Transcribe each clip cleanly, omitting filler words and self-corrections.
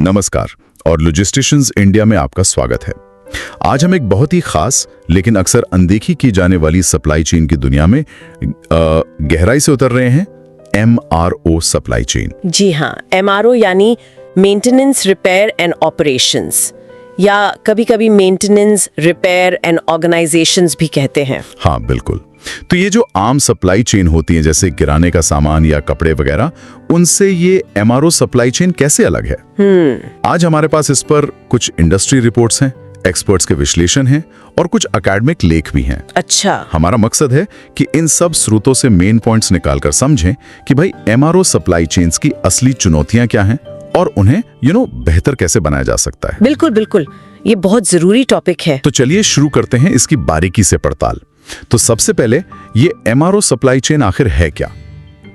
नमस्कार और लॉजिस्टिशियंस इंडिया में आपका स्वागत है। आज हम एक बहुत ही खास लेकिन अक्सर अनदेखी की जाने वाली सप्लाई चेन की दुनिया में गहराई से उतर रहे हैं, MRO सप्लाई चेन। जी हाँ, MRO यानी मेंटेनेंस रिपेयर एंड ऑपरेशंस, या कभी-कभी मेंटेनेंस रिपेयर एंड ऑर्गेनाइजेशंस भी कहते हैं। हाँ बिल्कुल। तो ये जो आम सप्लाई चेन होती है जैसे किराने का सामान या कपड़े वगैरह, उनसे ये MRO सप्लाई चेन कैसे अलग है? आज हमारे पास इस पर कुछ इंडस्ट्री रिपोर्ट्स हैं, एक्सपर्ट्स के विश्लेषण हैं और कुछ एकेडमिक लेख भी हैं। अच्छा। हमारा मकसद है कि इन सब स्रोतों से मेन पॉइंट्स निकालकर समझें कि भाई MRO सप्लाई चेन्स की असली चुनौतियां क्या हैं और उन्हें बेहतर कैसे बनाया जा सकता है। बिल्कुल बिल्कुल, ये बहुत जरूरी टॉपिक है। तो चलिए शुरू करते हैं इसकी बारीकी से पड़ताल। तो सबसे पहले ये MRO सप्लाई चेन आखिर है क्या?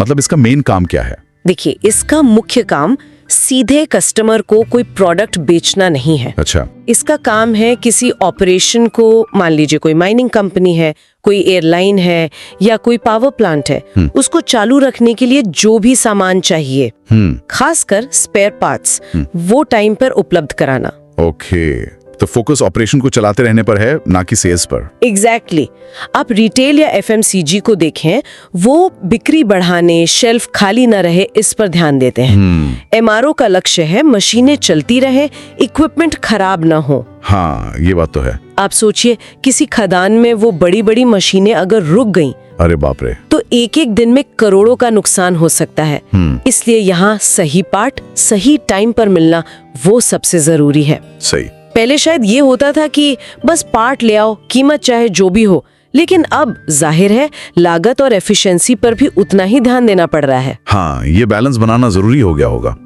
मतलब इसका मेन काम क्या है? देखिए, इसका मुख्य काम सीधे कस्टमर को कोई प्रोडक्ट बेचना नहीं है। अच्छा। इसका काम है किसी ऑपरेशन को, मान लीजिए कोई माइनिंग कंपनी है, कोई एयरलाइन है या कोई पावर प्लांट है, उसको चालू रखने के लिए जो भी सामान चाहिए, खासकर स्पेयर पार्ट्स, वो टाइम पर उपलब्ध कराना। ओके, तो फोकस ऑपरेशन को चलाते रहने पर है, ना कि सेल्स पर। एग्जैक्टली। आप रिटेल या FMCG को देखें, वो बिक्री बढ़ाने, शेल्फ खाली न रहे, इस पर ध्यान देते हैं। MRO का लक्ष्य है मशीनें चलती रहे, इक्विपमेंट खराब ना हो। हाँ, ये बात तो है। आप सोचिए, किसी खदान में वो बड़ी बड़ी मशीनें अगर रुक गईं, अरे बाप रे, तो एक एक दिन में करोड़ों का नुकसान हो सकता है। इसलिए यहाँ सही पार्ट सही टाइम पर मिलना वो सबसे जरूरी है। सही। पहले शायद ये होता था कि बस पार्ट ले आओ, कीमत चाहे जो भी हो, लेकिन अब जाहिर है लागत और एफिशिएंसी पर भी उतना ही ध्यान देना पड़ रहा है। हाँ, ये बैलेंस बनाना जरूरी हो गया होगा।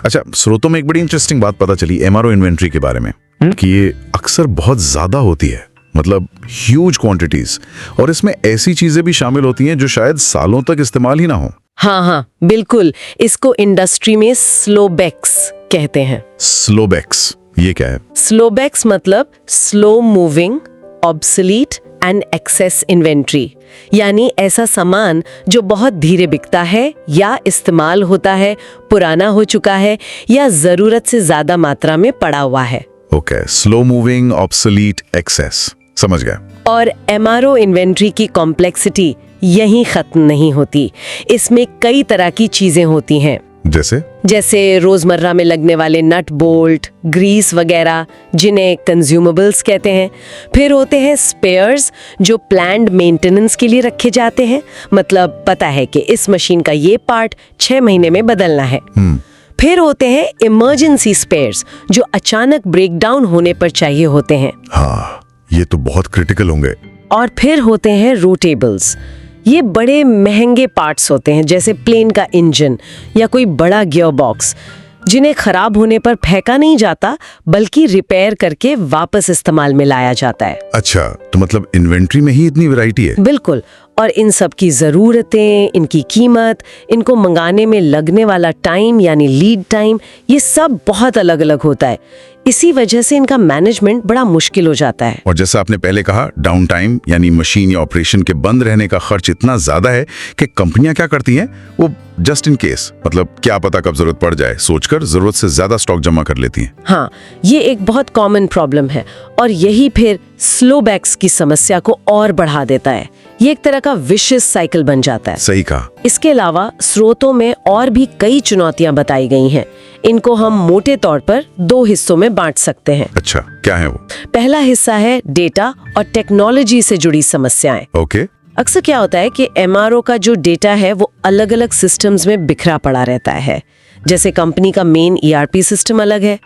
अच्छा, स्रोतों में एक बड़ी इंटरेस्टिंग बात पता चली MRO इन्वेंट्री के बारे में, कि ये अक्सर बहुत ज्यादा होती है, मतलब ह्यूज क्वांटिटीज, और इसमें ऐसी चीजें भी शामिल होती हैं जो शायद सालों तक इस्तेमाल ही ना हो। हाँ, बिल्कुल। इसको इंडस्ट्री में स्लोबैक्स कहते हैं। स्लोबैक्स, ये क्या है? स्लोबैक्स मतलब slow moving, obsolete and excess inventory, यानी ऐसा सामान जो बहुत धीरे बिकता है या इस्तेमाल होता है, पुराना हो चुका है या जरूरत से ज्यादा मात्रा में पड़ा हुआ है। Okay, slow moving, obsolete, excess, समझ गया। और MRO इन्वेंट्री की कॉम्प्लेक्सिटी यहीं खत्म नहीं होती। इसमें कई तरह की चीजें होती हैं, जैसे रोजमर्रा में लगने वाले नट बोल्ट, ग्रीस वगैरह, जिन्हें कंज्यूमेबल्स कहते हैं। फिर होते हैं स्पेयर्स, जो प्लान्ड मेंटेनेंस के लिए रखे जाते हैं, मतलब पता है कि इस मशीन का ये पार्ट 6 महीने में बदलना है। फिर होते हैं इमरजेंसी स्पेयर्स, जो अचानक ब्रेकडाउन होने पर चाहिए होते हैं। हाँ, ये तो बहुत क्रिटिकल होंगे। और फिर होते हैं रोटेबल्स। ये बड़े महंगे पार्ट्स होते हैं, जैसे प्लेन का इंजन या कोई बड़ा गियर बॉक्स, जिन्हें खराब होने पर फेंका नहीं जाता बल्कि रिपेयर करके वापस इस्तेमाल में लाया जाता है। अच्छा, तो मतलब इन्वेंट्री में ही इतनी वैरायटी है। बिल्कुल। और इन सब की ज़रूरतें, इनकी कीमत, इनको मंगाने में लगने वाला टाइम यानी लीड टाइम, ये सब बहुत अलग अलग होता है। इसी वजह से इनका मैनेजमेंट बड़ा मुश्किल हो जाता है। और जैसा आपने पहले कहा, डाउन टाइम यानी मशीन या ऑपरेशन के बंद रहने का खर्च इतना ज्यादा है कि कंपनियां क्या करती हैं, वो जस्ट इन केस, मतलब क्या पता कब जरूरत पड़ जाए, सोचकर जरूरत से ज्यादा स्टॉक जमा कर लेती हैं। हाँ, ये एक बहुत कॉमन प्रॉब्लम है और यही फिर स्लोबैक्स की समस्या को और बढ़ा देता है। ये एक तरह का विशियस साइकिल बन जाता है। सही कहा। इसके अलावा स्रोतों में और भी कई चुनौतियां बताई गई हैं। इनको हम मोटे तौर पर 2 हिस्सों में बांट सकते हैं। अच्छा, क्या है वो? पहला हिस्सा है डेटा और टेक्नोलॉजी से जुड़ी समस्याएं। ओके। अक्सर क्या होता है कि MRO का जो डेटा है वो अलग अलग सिस्टम्स में बिखरा पड़ा रहता है। जैसे कंपनी का मेन ERP सिस्टम अलग है,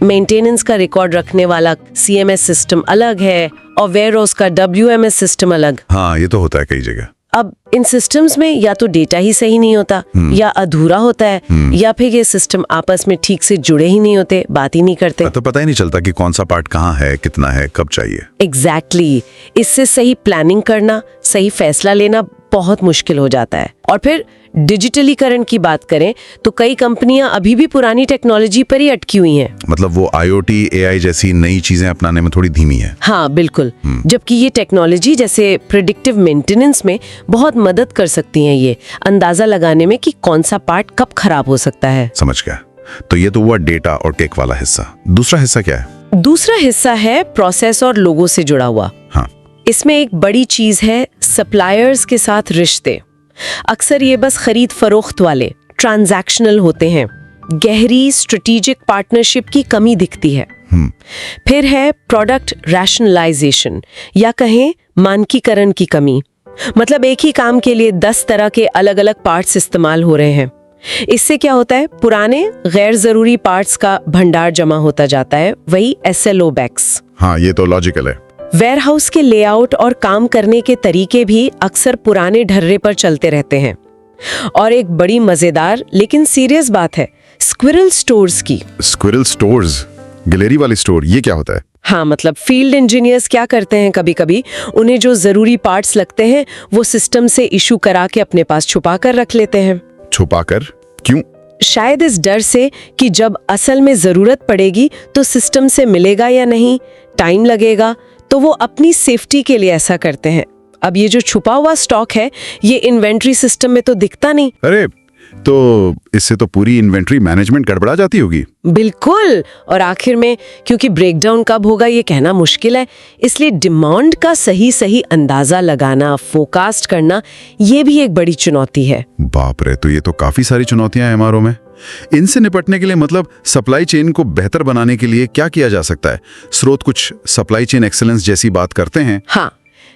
मेंटेनेंस का रिकॉर्ड रखने वाला CMS सिस्टम अलग है और वेयरहाउस का WMS सिस्टम अलग। हाँ, ये तो होता है कई जगह। अब इन सिस्टम्स में या तो डेटा ही सही नहीं होता, या अधूरा होता है, या फिर ये सिस्टम आपस में ठीक से जुड़े ही नहीं होते, बात ही नहीं करते। तो पता ही नहीं चलता कि कौन सा पार्ट कहाँ है, कितना है, कब चाहिए। एग्जैक्टली। इससे सही प्लानिंग करना, सही फैसला लेना बहुत मुश्किल हो जाता है। और फिर डिजिटलीकरण की बात करें तो कई कंपनियां अभी भी पुरानी टेक्नोलॉजी पर ही अटकी हुई हैं। मतलब वो IoT, AI जैसी नई चीजें अपनाने में थोड़ी धीमी है। हाँ बिल्कुल। जबकि ये टेक्नोलॉजी जैसे प्रिडिक्टिव मेंटेनेंस में बहुत मदद कर सकती हैं, ये अंदाजा लगाने में कि कौन सा पार्ट कब खराब हो सकता है। समझ गया। तो ये तो हुआ डेटा और टेक वाला हिस्सा। दूसरा हिस्सा क्या है? दूसरा हिस्सा है प्रोसेस और लोगों से जुड़ा हुआ। हाँ, इसमें एक बड़ी चीज है सप्लायर्स के साथ रिश्ते। अक्सर ये बस खरीद फरोख्त वाले ट्रांजैक्शनल होते हैं। गहरी स्ट्रेटेजिक पार्टनरशिप की कमी दिखती है। फिर है प्रोडक्ट रैशनलाइजेशन या कहें मानकीकरण की कमी। मतलब एक ही काम के लिए 10 तरह के अलग अलग पार्ट्स इस्तेमाल हो रहे हैं। इससे क्या होता है, पुराने गैर जरूरी पार्ट्स का भंडार जमा होता जाता है, वही SLO बैक्स। हाँ, ये तो लॉजिकल है। वेयरहाउस के लेआउट और काम करने के तरीके भी अक्सर पुराने ढर्रे पर चलते रहते हैं। और एक बड़ी मजेदार लेकिन सीरियस बात है स्क्विरल स्टोर्स की। स्क्विरल स्टोर्स, गिलेरी वाली स्टोर, ये क्या होता है? हाँ, मतलब फील्ड इंजीनियर्स क्या करते हैं, कभी कभी उन्हें जो जरूरी पार्ट्स लगते हैं वो सिस्टम से इशू करा के अपने पास छुपा कर रख लेते हैं। छुपाकर? क्यों? शायद इस डर से कि जब असल में जरूरत पड़ेगी तो सिस्टम से मिलेगा या नहीं, टाइम लगेगा, तो वो अपनी सेफ्टी के लिए ऐसा करते हैं। अब ये जो छुपा हुआ स्टॉक है ये इन्वेंट्री सिस्टम में तो दिखता नहीं। अरे, तो इससे तो पूरी इन्वेंट्री मैनेजमेंट गड़बड़ा जाती होगी। बिल्कुल। और आखिर में क्योंकि ब्रेकडाउन कब होगा ये कहना मुश्किल है, इसलिए डिमांड का सही अंदाजा लगाना, फोरकास्ट करना, ये भी एक बड़ी चुनौती है। बाप रे, तो ये तो काफी सारी चुनौतियां हैं एमआरओ में। इनसे निपटने के लिए मतलब सप्लाई चेन को बेहतर बनाने के लिए क्या किया जा सकता है? स्रोत कुछ सप्लाई चेन एक्सीलेंस जैसी बात करते हैं। हाँ,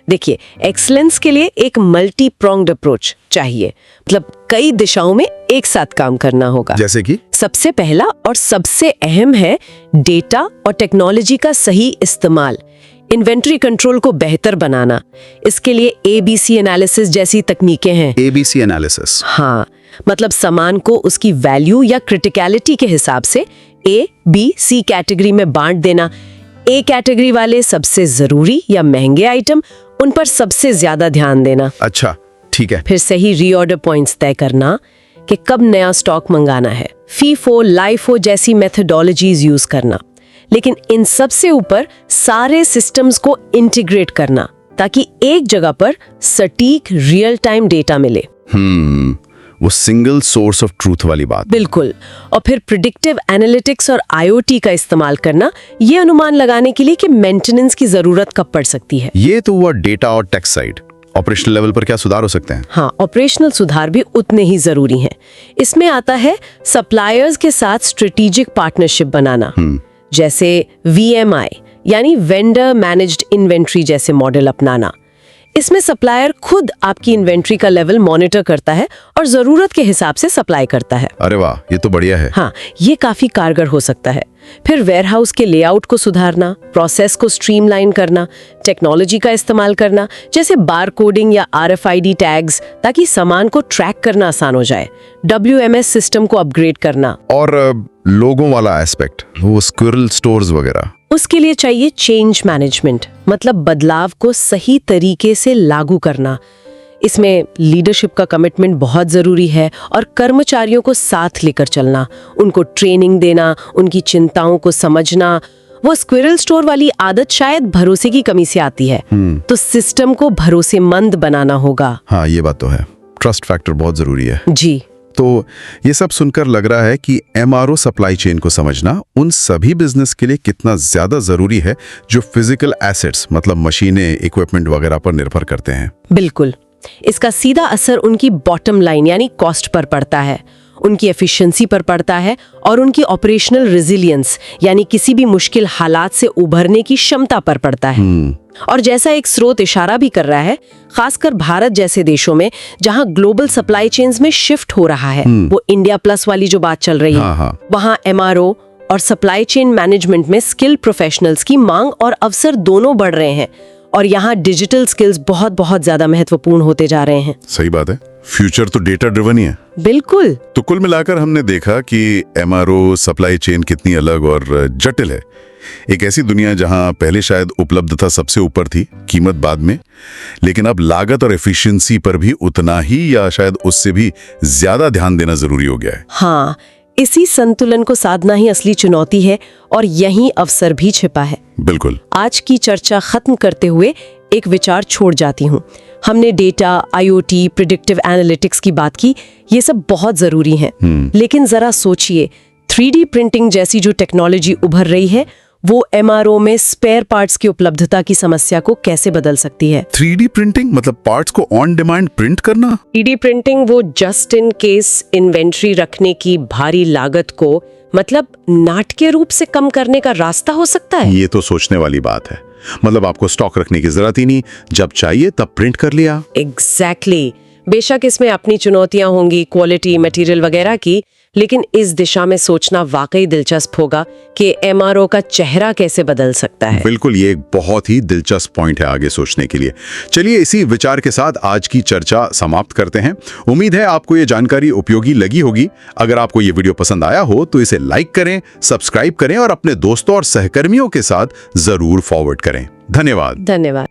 देखिए, एक्सीलेंस के लिए एक मल्टी प्रोंग्ड अप्रोच चाहिए। मतलब कई दिशाओं में एक साथ काम करना होगा। जैसे कि सबसे पहला और सबसे अहम है डेटा और टेक्नोलॉजी का सही इस्तेमाल। इन्वेंट्री कंट्रोल को बेहतर बनाना, इसके लिए ABC एनालिसिस जैसी तकनीकें हैं। ABC analysis? हाँ, मतलब सामान को उसकी वैल्यू या क्रिटिकलिटी के हिसाब से A, B, C कैटेगरी में बांट देना। A कैटेगरी वाले सबसे जरूरी या महंगे आइटम, उन पर सबसे ज्यादा ध्यान देना। अच्छा, ठीक है। फिर सही रीऑर्डर पॉइंट्स तय करना कि कब नया स्टॉक मंगाना है। FIFO, LIFO जैसी मेथोडोलॉजीज यूज करना। लेकिन इन सब से ऊपर सारे सिस्टम्स को इंटीग्रेट करना ताकि एक जगह पर सटीक रियल टाइम डेटा मिले। वो सिंगल सोर्स ऑफ ट्रूथ वाली बात। बिल्कुल। और फिर प्रिडिक्टिव एनालिटिक्स और IoT का इस्तेमाल करना, ये अनुमान लगाने के लिए कि मेंटेनेंस की जरूरत कब पड़ सकती है। ये तो हुआ डेटा और टेक साइड। ऑपरेशनल लेवल पर क्या सुधार हो सकते हैं? हाँ, ऑपरेशनल सुधार भी उतने ही जरूरी हैं। इसमें आता है सप्लायर्स के साथ स्ट्रेटेजिक पार्टनरशिप बनाना, जैसे VMI यानी वेंडर मैनेज्ड इन्वेंट्री जैसे मॉडल अपनाना। इसमें सप्लायर खुद आपकी इन्वेंट्री का लेवल मॉनिटर करता है और जरूरत के हिसाब से सप्लाई करता है। अरे वाह, ये तो बढ़िया है। हाँ, ये काफी कारगर हो सकता है। फिर वेयरहाउस के लेआउट को सुधारना, प्रोसेस को स्ट्रीमलाइन करना, टेक्नोलॉजी का इस्तेमाल करना, जैसे बार कोडिंग या RFID टैग्स, ताकि सामान को ट्रैक करना आसान हो जाए। WMS सिस्टम को अपग्रेड करना। और लोगों वाला एस्पेक्ट, वो स्क्विरल स्टोर्स वगैरह, उसके लिए चाहिए चेंज मैनेजमेंट, मतलब बदलाव को सही तरीके से लागू करना। इसमें लीडरशिप का कमिटमेंट बहुत जरूरी है और कर्मचारियों को साथ लेकर चलना, उनको ट्रेनिंग देना, उनकी चिंताओं को समझना। वो स्क्विरल स्टोर वाली आदत शायद भरोसे की कमी से आती है, तो सिस्टम को भरोसेमंद बनाना होगा। हाँ, ये बात तो है। ट्रस्ट फैक्टर बहुत जरूरी है। जी। तो ये सब सुनकर लग रहा है कि MRO सप्लाई चेन को समझना उन सभी बिजनेस के लिए कितना ज्यादा जरूरी है जो फिजिकल एसेट्स मतलब मशीनें, इक्विपमेंट वगैरह पर निर्भर करते हैं। बिल्कुल। इसका सीधा असर उनकी बॉटम लाइन यानी कॉस्ट पर पड़ता है, उनकी एफिशिएंसी पर पड़ता है और उनकी ऑपरेशनल रेजिलियंस यानी किसी भी मुश्किल हालात से उभरने की क्षमता पर पड़ता है। और जैसा एक स्रोत इशारा भी कर रहा है, खासकर भारत जैसे देशों में जहां ग्लोबल सप्लाई चेन्स में शिफ्ट हो रहा है, वो इंडिया प्लस वाली जो बात चल रही है, वहां MRO और सप्लाई चेन मैनेजमेंट में स्किल प्रोफेशनल्स की मांग और अवसर दोनों बढ़ रहे हैं और यहाँ डिजिटल स्किल्स बहुत बहुत ज्यादा महत्वपूर्ण होते जा रहे हैं। सही बात है। फ्यूचर तो डेटा ड्रिवन ही है। बिल्कुल। तो कुल मिलाकर हमने देखा कि MRO सप्लाई चेन कितनी अलग और जटिल है। एक ऐसी दुनिया जहां पहले शायद उपलब्धता सबसे ऊपर थी, कीमत बाद में, लेकिन अब लागत और एफिशिएंसी पर भी उतना ही या शायद उससे भी ज्यादा ध्यान देना जरूरी हो गया है। हाँ, इसी संतुलन को साधना ही असली चुनौती है और यही अवसर भी छिपा है। बिल्कुल। आज की चर्चा खत्म करते हुए एक विचार छोड़ जाती हूँ। हमने डेटा, IoT, प्रिडिक्टिव एनालिटिक्स की बात की, ये सब बहुत जरूरी हैं। लेकिन जरा सोचिए, 3D प्रिंटिंग जैसी जो टेक्नोलॉजी उभर रही है वो एमआरओ में स्पेयर पार्ट्स की उपलब्धता की समस्या को कैसे बदल सकती है। 3D प्रिंटिंग मतलब पार्ट्स को ऑन डिमांड प्रिंट करना? 3D प्रिंटिंग वो जस्ट इन केस इन्वेंट्री रखने की भारी लागत को मतलब नाटकीय रूप से कम करने का रास्ता हो सकता है। ये तो सोचने वाली बात है। मतलब आपको स्टॉक रखने की जरूरत ही नहीं, जब चाहिए तब प्रिंट कर लिया। एग्जैक्टली। बेशक इसमें अपनी चुनौतियां होंगी क्वालिटी मटेरियल वगैरह की, लेकिन इस दिशा में सोचना वाकई दिलचस्प होगा कि एमआरओ का चेहरा कैसे बदल सकता है। बिल्कुल, ये एक बहुत ही दिलचस्प पॉइंट है आगे सोचने के लिए। चलिए इसी विचार के साथ आज की चर्चा समाप्त करते हैं। उम्मीद है आपको ये जानकारी उपयोगी लगी होगी। अगर आपको ये वीडियो पसंद आया हो तो इसे लाइक करें, सब्सक्राइब करें और अपने दोस्तों और सहकर्मियों के साथ जरूर फॉरवर्ड करें। धन्यवाद। धन्यवाद।